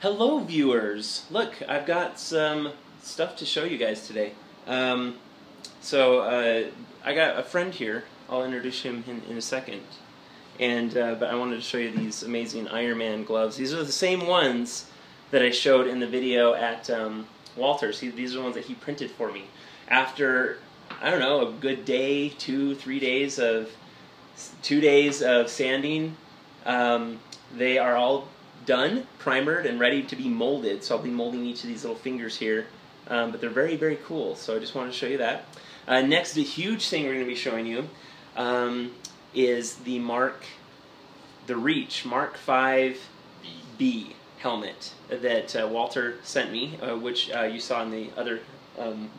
Hello viewers! Look, I've got some stuff to show you guys today. I got a friend here. I'll introduce him in a second. But I wanted to show you these amazing Iron Man gloves. These are the same ones that I showed in the video at Walter's. These are the ones that he printed for me. After, I don't know, a good day, 2-3 days of 2 days of sanding, they are all done, primered, and ready to be molded. So I'll be molding each of these little fingers here. But they're very, very cool. So I just wanted to show you that. Next, the huge thing we're going to be showing you is the Reach Mark 5B helmet that Walter sent me, which you saw in the other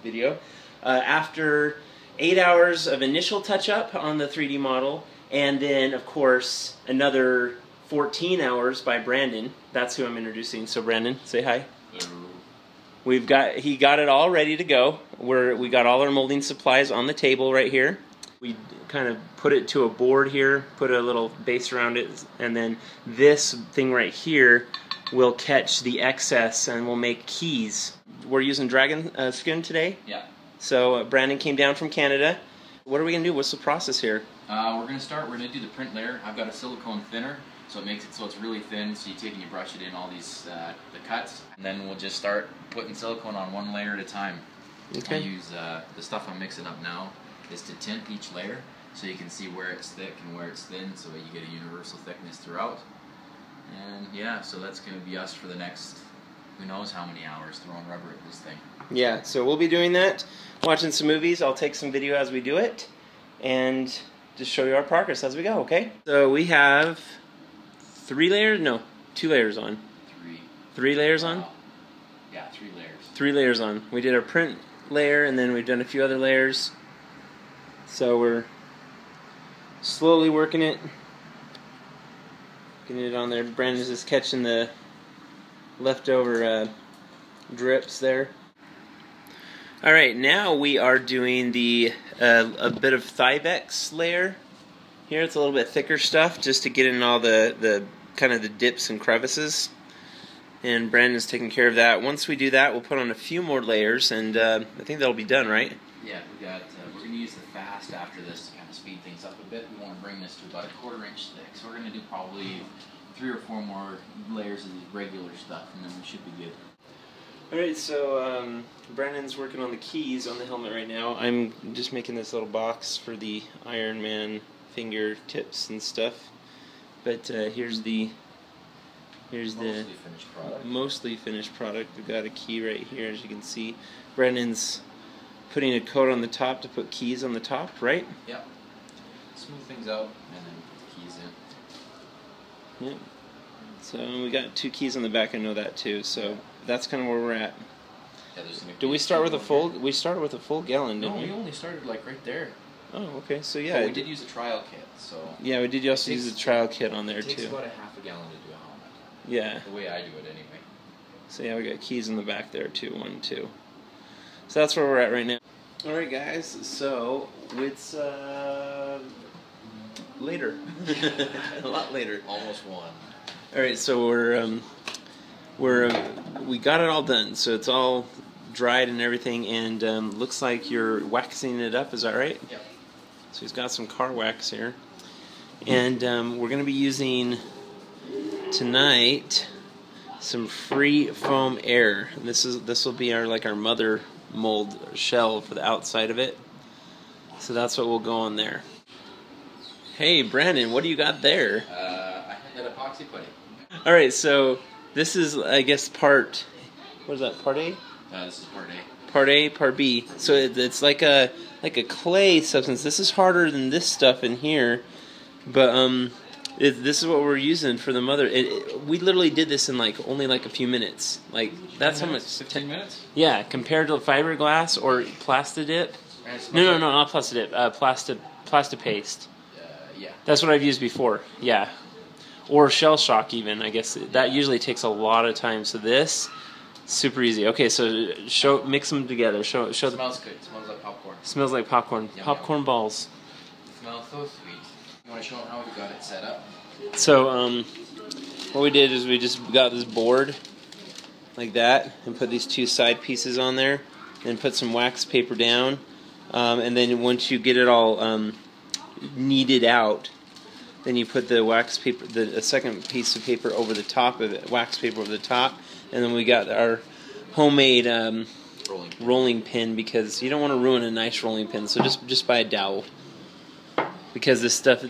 video. After 8 hours of initial touch-up on the 3D model, and then, of course, another 14 hours by Brandon. That's who I'm introducing. So Brandon, say hi. Hello. He got it all ready to go. We got all our molding supplies on the table right here. We kind of put it to a board here, put a little base around it, and then this thing right here will catch the excess and we'll make keys. We're using dragon skin today. Yeah. So Brandon came down from Canada. What are we going to do? What's the process here? We're going to do the print layer. I've got a silicone thinner, so it makes it so it's really thin, so you take and you brush it in all these the cuts, and then we'll just start putting silicone on one layer at a time. Okay. I use the stuff I'm mixing up now is to tint each layer, so you can see where it's thick and where it's thin, so that you get a universal thickness throughout. And yeah, so that's going to be us for the next, who knows how many hours, throwing rubber at this thing. Yeah, so we'll be doing that, watching some movies. I'll take some video as we do it, and just show you our progress as we go, okay? So we have 3 layers? No, 2 layers on. 3 layers on? Yeah, 3 layers. 3 layers on. We did our print layer, and then we've done a few other layers. So we're slowly working it. Getting it on there. Brandon's just catching the leftover drips there. Alright, now we are doing the a bit of Thyvex layer. Here it's a little bit thicker stuff just to get in all the kind of the dips and crevices. And Brandon's taking care of that. Once we do that, we'll put on a few more layers, and I think that'll be done, right? Yeah, we're going to use the fast after this to kind of speed things up a bit. We want to bring this to about a 1/4 inch thick. So we're going to do probably 3 or 4 more layers of the regular stuff, and then we should be good. Alright, so Brandon's working on the keys on the helmet right now. I'm just making this little box for the Iron Man fingertips and stuff. But here's the mostly finished product. We've got a key right here, as you can see. Brandon's putting a coat on the top to put keys on the top, right? Yep. Smooth things out and then put the keys in. Yep. So we got 2 keys on the back. I know that too. So that's kind of where we're at. Yeah, do we start with a full? We started with a full gallon, didn't we? No, we only started like right there. Oh, okay. So yeah, we did use a trial kit. So yeah, we did also use a trial kit on there too. It takes about a ½ gallon to do a helmet. Yeah. The way I do it, anyway. So yeah, we got keys in the back there too. 1, 2. So that's where we're at right now. All right, guys. So it's later, a lot later. Almost 1. All right, so we got it all done. So it's all dried and everything, and looks like you're waxing it up. Is that right? Yep. So he's got some car wax here, and we're going to be using tonight some free foam air. And this will be our mother mold shell for the outside of it. So that's what will go on there. Hey Brandon, what do you got there? I had epoxy putty. All right, so this is, I guess, part. What is that? Part A? This is part A. Part A, part B. So it's like a clay substance. This is harder than this stuff in here, but this is what we're using for the mother. We literally did this in only a few minutes. That's how much. 15 minutes? Yeah, compared to fiberglass or Plastidip. No, not Plastidip. Plastipaste. Yeah. That's what I've used before. Yeah. Or shell shock even. I guess that usually takes a lot of time. So this, super easy. Okay, so mix them together. Show. It smells good. It smells like popcorn. Smells like popcorn. Yum, popcorn balls. It smells so sweet. You want to show them how we got it set up? So what we did is we just got this board like that, and put these two side pieces on there, and put some wax paper down, and then once you get it all kneaded out, then you put the wax paper, the second piece of paper over the top of it, wax paper over the top, and then we got our homemade rolling pin, because you don't want to ruin a nice rolling pin, so just buy a dowel, because this stuff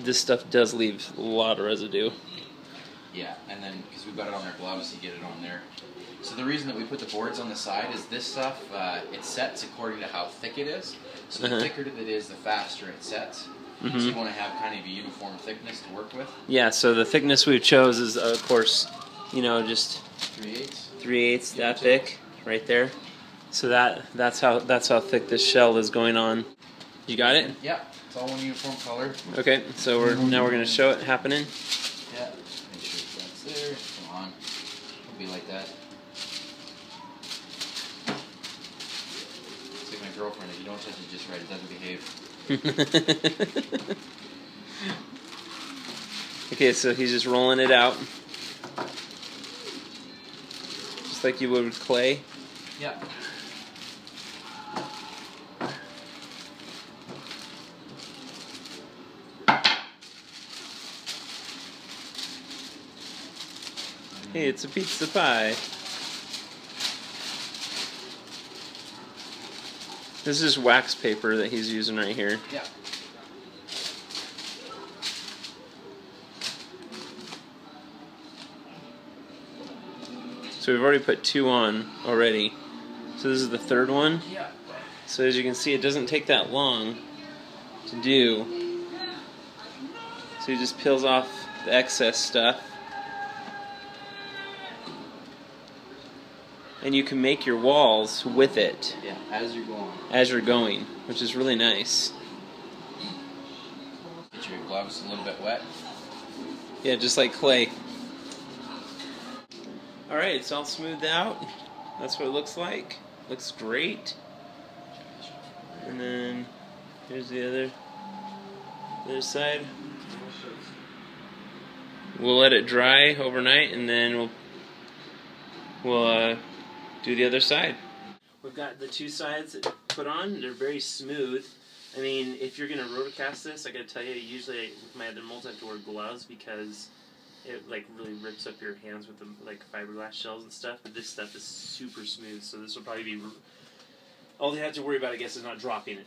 does leave a lot of residue. Yeah, and then because we've got it on our gloves, you get it on there. So the reason that we put the boards on the side is this stuff, it sets according to how thick it is. So the thicker it is, the faster it sets. So you want to have kind of a uniform thickness to work with. Yeah, so the thickness we chose is, of course, you know, just 3/8 that thick, right there. So that's how thick this shell is going on. You got it? Yeah, it's all one uniform color. Okay, so now we're going to show it happening. Yeah, make sure that's there. Come on, it'll be like that. It's like my girlfriend. If you don't touch it just right, it doesn't behave. Okay, so he's just rolling it out, just like you would with clay. Yeah. Hey, it's a pizza pie. This is wax paper that he's using right here. Yeah. So we've already put 2 on already. So this is the 3rd one. Yeah. So as you can see, it doesn't take that long to do. So he just peels off the excess stuff. And you can make your walls with it. Yeah, as you're going. As you're going, which is really nice. Get your gloves a little bit wet. Yeah, just like clay. Alright, it's all smoothed out. That's what it looks like. Looks great. And then here's the other side. We'll let it dry overnight, and then we'll do the other side. We've got the 2 sides put on. They're very smooth. I mean, if you're going to rotocast this, I got to tell you, usually with my other molds I have to wear gloves because it like really rips up your hands with the like fiberglass shells and stuff. But this stuff is super smooth, so this will probably be all you have to worry about, I guess, is not dropping it.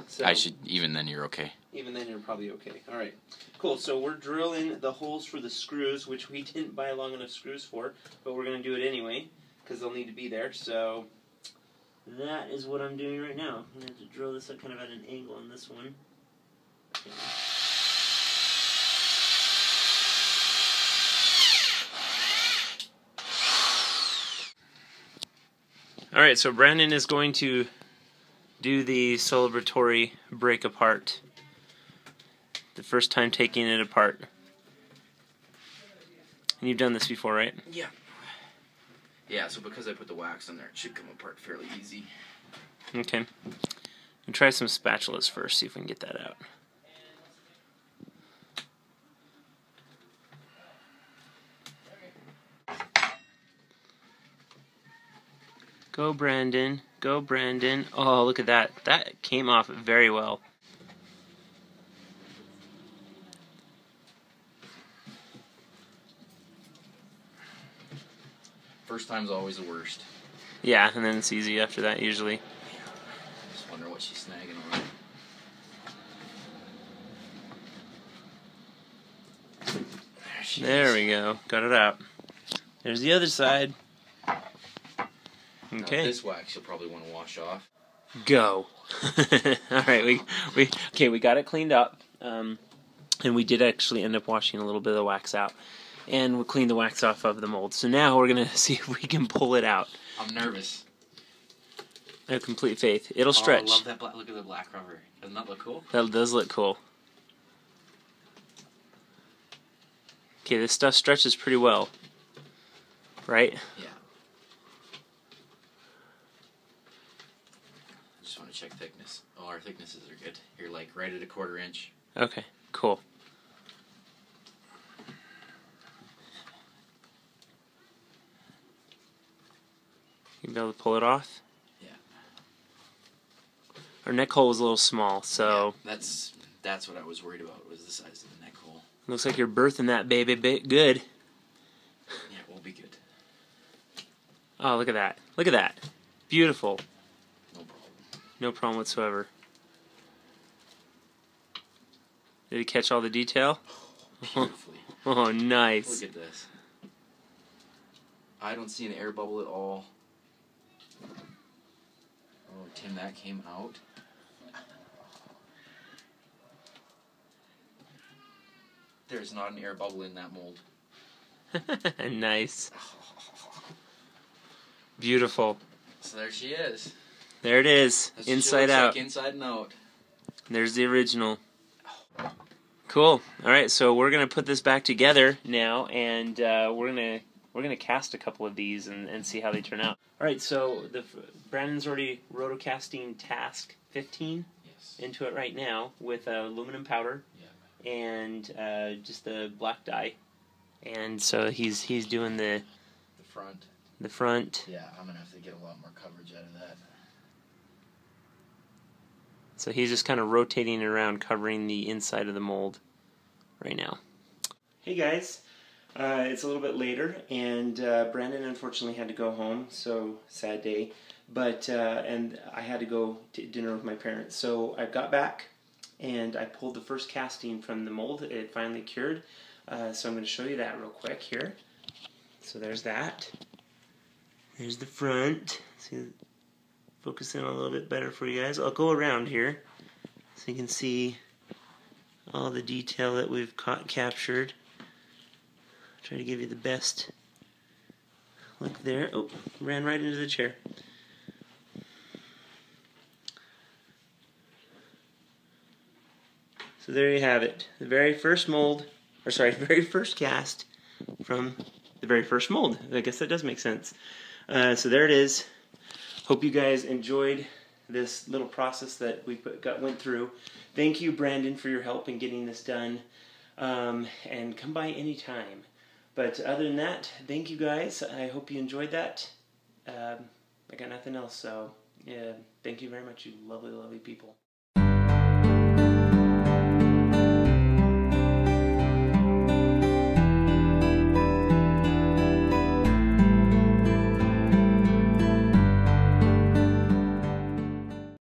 So, even then you're okay. Even then you're probably okay. All right, cool. So we're drilling the holes for the screws, which we didn't buy long enough screws for, but we're going to do it anyway because they'll need to be there. So that is what I'm doing right now. I'm going to have to drill this up kind of at an angle on this one. Okay. All right, so Brandon is going to do the celebratory break apart. The first time taking it apart. And you've done this before, right? Yeah. Yeah, so because I put the wax on there, it should come apart fairly easy. Okay. And try some spatulas first, see if we can get that out. Go, Brandon. Go, Brandon. Oh, look at that. That came off very well. First time's always the worst. Yeah, and then it's easy after that, usually. Just wonder what she's snagging on. There we go. Got it out. There's the other side. Okay. Now this wax you'll probably want to wash off. Go. All right, we got it cleaned up, and we did actually end up washing a little bit of the wax out, and we'll clean the wax off of the mold. So now we're gonna see if we can pull it out. I'm nervous. I have complete faith. It'll stretch. I love that black. Look at the black rubber. Doesn't that look cool? That does look cool. Okay, this stuff stretches pretty well, right? Yeah. Just want to check thickness. Oh, our thicknesses are good. You're like right at a 1/4 inch. Okay, cool. You'll be able to pull it off? Yeah. Our neck hole was a little small, so... Yeah, that's what I was worried about, was the size of the neck hole. Looks like you're birthing that baby good. Yeah, we'll be good. Oh, look at that. Look at that. Beautiful. No problem. No problem whatsoever. Did he catch all the detail? Beautifully. Oh, nice. Look at this. I don't see an air bubble at all. Oh, Tim, that came out. There's not an air bubble in that mold. Nice. Beautiful. So there she is. There it is. That's what she Inside looks out. like, inside and out. There's the original. Cool. All right, so we're gonna put this back together now, and we're gonna cast a couple of these and see how they turn out. All right, so Brandon's already rotocasting task 15 into it right now with aluminum powder and just the black dye, and so he's doing the front. The front. Yeah, I'm gonna have to get a lot more coverage out of that. So he's just kind of rotating it around, covering the inside of the mold right now. Hey guys, it's a little bit later, and Brandon unfortunately had to go home, so sad day. But and I had to go to dinner with my parents. So I got back, and I pulled the first casting from the mold. It finally cured. So I'm going to show you that real quick here. So there's that. There's the front. See, focus in a little bit better for you guys. I'll go around here so you can see all the detail that we've captured. Try to give you the best look there. Oh, ran right into the chair. So there you have it. The very first mold, or sorry, the very first cast from the very first mold. I guess that does make sense. So there it is. Hope you guys enjoyed this little process that we went through. Thank you, Brandon, for your help in getting this done. And come by anytime. But other than that, thank you guys. I hope you enjoyed that. I got nothing else, so yeah, thank you very much, you lovely, lovely people.